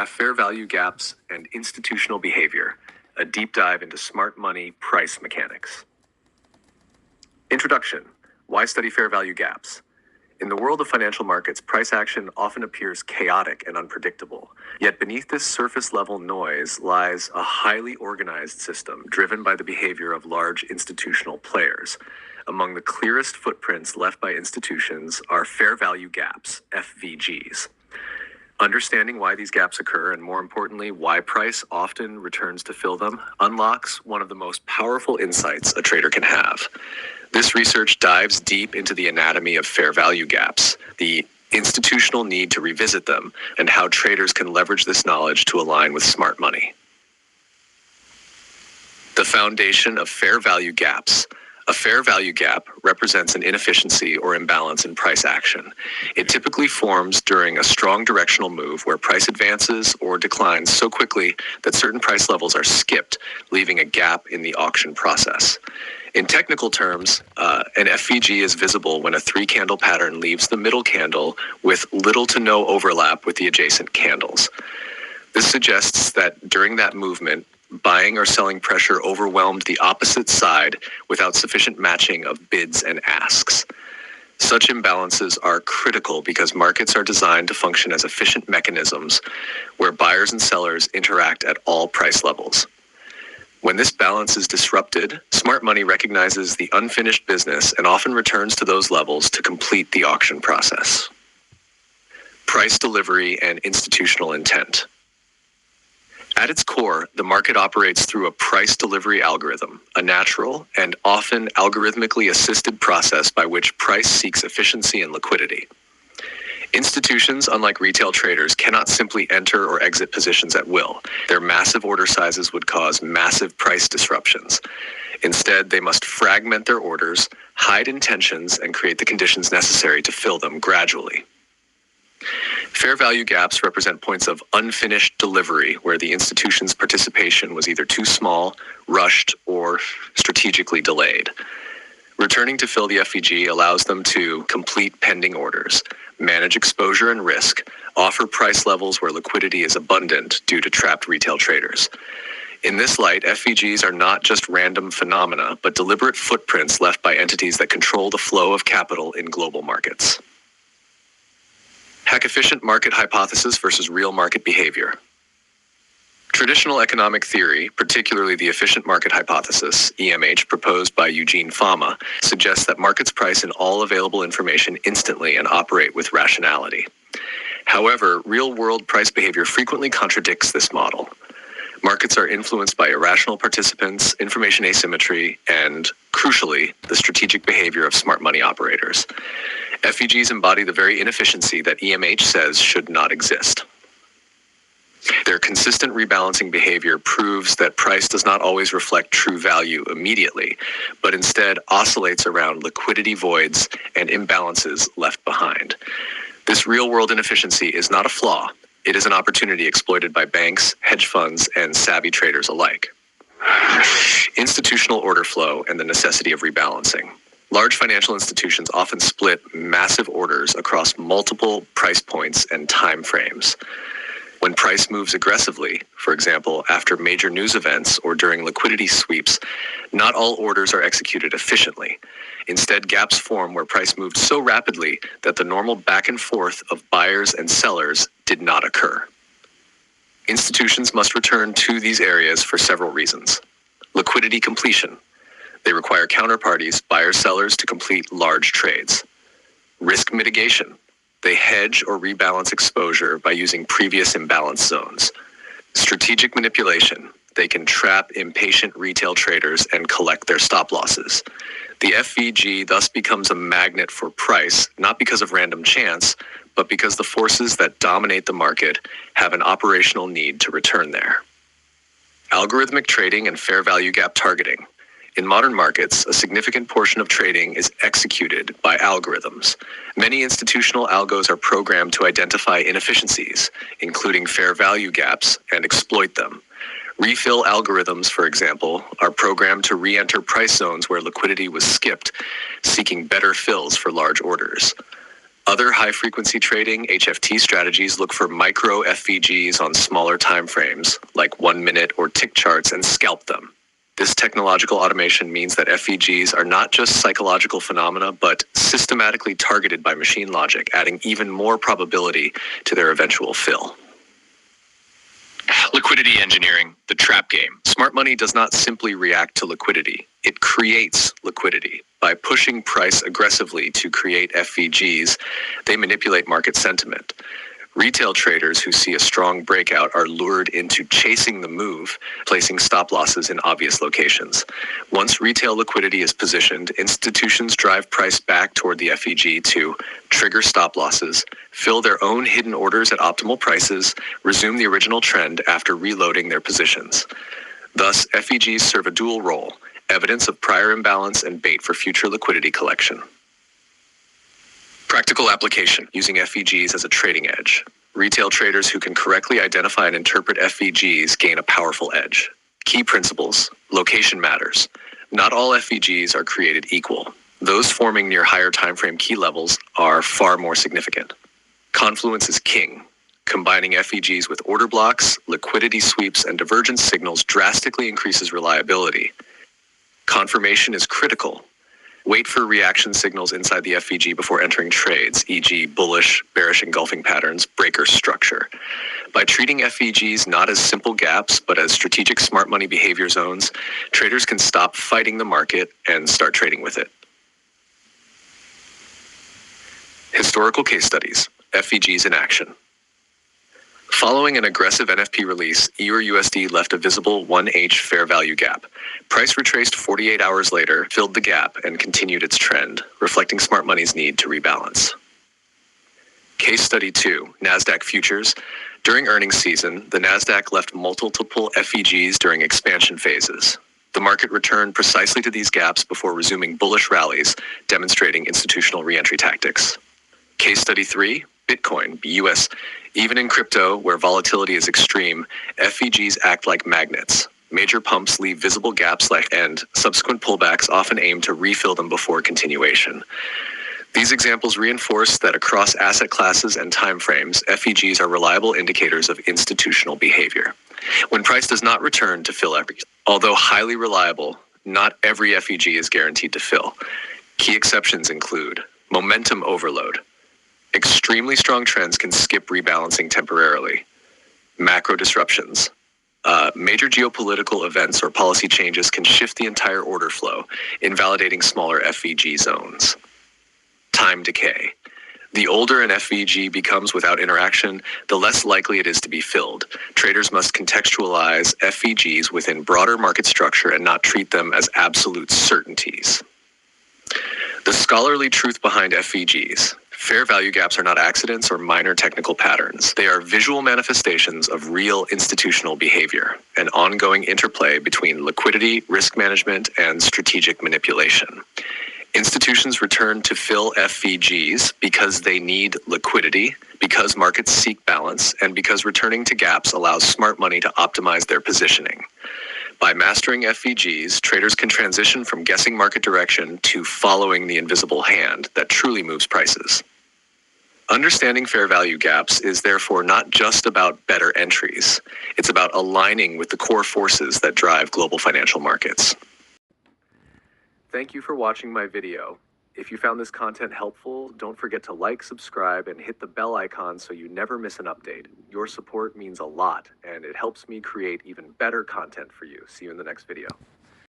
Fair value gaps and institutional behavior, a deep dive into smart money price mechanics. Introduction. Why study fair value gaps? In the world of financial markets, price action often appears chaotic and unpredictable. Yet beneath this surface-level noise lies a highly organized system driven by the behavior of large institutional players. Among the clearest footprints left by institutions are fair value gaps, FVGs. Understanding why these gaps occur, and more importantly, why price often returns to fill them, unlocks one of the most powerful insights a trader can have. This research dives deep into the anatomy of fair value gaps, the institutional need to revisit them, and how traders can leverage this knowledge to align with smart money. The foundation of fair value gaps. A fair value gap represents an inefficiency or imbalance in price action. It typically forms during a strong directional move where price advances or declines so quickly that certain price levels are skipped, leaving a gap in the auction process. In technical terms, an FVG is visible when a three-candle pattern leaves the middle candle with little to no overlap with the adjacent candles. This suggests that during that movement, buying or selling pressure overwhelmed the opposite side without sufficient matching of bids and asks. Such imbalances are critical because markets are designed to function as efficient mechanisms where buyers and sellers interact at all price levels. When this balance is disrupted, smart money recognizes the unfinished business and often returns to those levels to complete the auction process. Price delivery and institutional intent. At its core, the market operates through a price delivery algorithm, a natural and often algorithmically assisted process by which price seeks efficiency and liquidity. Institutions, unlike retail traders, cannot simply enter or exit positions at will. Their massive order sizes would cause massive price disruptions. Instead, they must fragment their orders, hide intentions, and create the conditions necessary to fill them gradually. Fair value gaps represent points of unfinished delivery where the institution's participation was either too small, rushed, or strategically delayed. Returning to fill the FVG allows them to complete pending orders, manage exposure and risk, offer price levels where liquidity is abundant due to trapped retail traders. In this light, FVGs are not just random phenomena, but deliberate footprints left by entities that control the flow of capital in global markets. Efficient market hypothesis versus real market behavior. Traditional economic theory, particularly the efficient market hypothesis, EMH, proposed by Eugene Fama, suggests that markets price in all available information instantly and operate with rationality. However, real-world price behavior frequently contradicts this model. Markets are influenced by irrational participants, information asymmetry, and, crucially, the strategic behavior of smart money operators. FVGs embody the very inefficiency that EMH says should not exist. Their consistent rebalancing behavior proves that price does not always reflect true value immediately, but instead oscillates around liquidity voids and imbalances left behind. This real-world inefficiency is not a flaw. It is an opportunity exploited by banks, hedge funds, and savvy traders alike. Institutional order flow and the necessity of rebalancing. Large financial institutions often split massive orders across multiple price points and time frames. When price moves aggressively, for example, after major news events or during liquidity sweeps, not all orders are executed efficiently. Instead, gaps form where price moved so rapidly that the normal back and forth of buyers and sellers did not occur. Institutions must return to these areas for several reasons. Liquidity completion. They require counterparties, buyers, sellers, to complete large trades. Risk mitigation. They hedge or rebalance exposure by using previous imbalance zones. Strategic manipulation. They can trap impatient retail traders and collect their stop losses. The FVG thus becomes a magnet for price, not because of random chance, but because the forces that dominate the market have an operational need to return there. Algorithmic trading and fair value gap targeting. In modern markets, a significant portion of trading is executed by algorithms. Many institutional algos are programmed to identify inefficiencies, including fair value gaps, and exploit them. Refill algorithms, for example, are programmed to re-enter price zones where liquidity was skipped, seeking better fills for large orders. Other high-frequency trading (HFT) strategies look for micro FVGs on smaller time frames, like 1 minute or tick charts, and scalp them. This technological automation means that FVGs are not just psychological phenomena, but systematically targeted by machine logic, adding even more probability to their eventual fill. Liquidity engineering, the trap game. Smart money does not simply react to liquidity. It creates liquidity. By pushing price aggressively to create FVGs, they manipulate market sentiment. Retail traders who see a strong breakout are lured into chasing the move, placing stop losses in obvious locations. Once retail liquidity is positioned, institutions drive price back toward the FVG to trigger stop losses, fill their own hidden orders at optimal prices, resume the original trend after reloading their positions. Thus, FVGs serve a dual role: evidence of prior imbalance and bait for future liquidity collection. Practical application, using FVGs as a trading edge. Retail traders who can correctly identify and interpret FVGs gain a powerful edge. Key principles: location matters. Not all FVGs are created equal. Those forming near higher timeframe key levels are far more significant. Confluence is king. Combining FVGs with order blocks, liquidity sweeps, and divergence signals drastically increases reliability. Confirmation is critical. Wait for reaction signals inside the FVG before entering trades, e.g. bullish, bearish engulfing patterns, breaker structure. By treating FVGs not as simple gaps, but as strategic smart money behavior zones, traders can stop fighting the market and start trading with it. Historical case studies, FVGs in action. Following an aggressive NFP release, EUR/USD left a visible 1H fair value gap. Price retraced 48 hours later, filled the gap, and continued its trend, reflecting smart money's need to rebalance. Case study 2, NASDAQ futures. During earnings season, the NASDAQ left multiple FVGs during expansion phases. The market returned precisely to these gaps before resuming bullish rallies, demonstrating institutional reentry tactics. Case study 3, Bitcoin, BUS. Even in crypto, where volatility is extreme, FVGs act like magnets. Major pumps leave visible gaps and subsequent pullbacks often aim to refill them before continuation. These examples reinforce that across asset classes and timeframes, FVGs are reliable indicators of institutional behavior. When price does not return to fill although highly reliable, not every FVG is guaranteed to fill. Key exceptions include momentum overload. Extremely strong trends can skip rebalancing temporarily. Macro disruptions. Major geopolitical events or policy changes can shift the entire order flow, invalidating smaller FVG zones. Time decay. The older an FVG becomes without interaction, the less likely it is to be filled. Traders must contextualize FVGs within broader market structure and not treat them as absolute certainties. The scholarly truth behind FVGs. Fair value gaps are not accidents or minor technical patterns. They are visual manifestations of real institutional behavior, an ongoing interplay between liquidity, risk management, and strategic manipulation. Institutions return to fill FVGs because they need liquidity, because markets seek balance, and because returning to gaps allows smart money to optimize their positioning. By mastering FVGs, traders can transition from guessing market direction to following the invisible hand that truly moves prices. Understanding fair value gaps is therefore not just about better entries. It's about aligning with the core forces that drive global financial markets. Thank you for watching my video. If you found this content helpful, don't forget to like, subscribe, and hit the bell icon so you never miss an update. Your support means a lot, and it helps me create even better content for you. See you in the next video.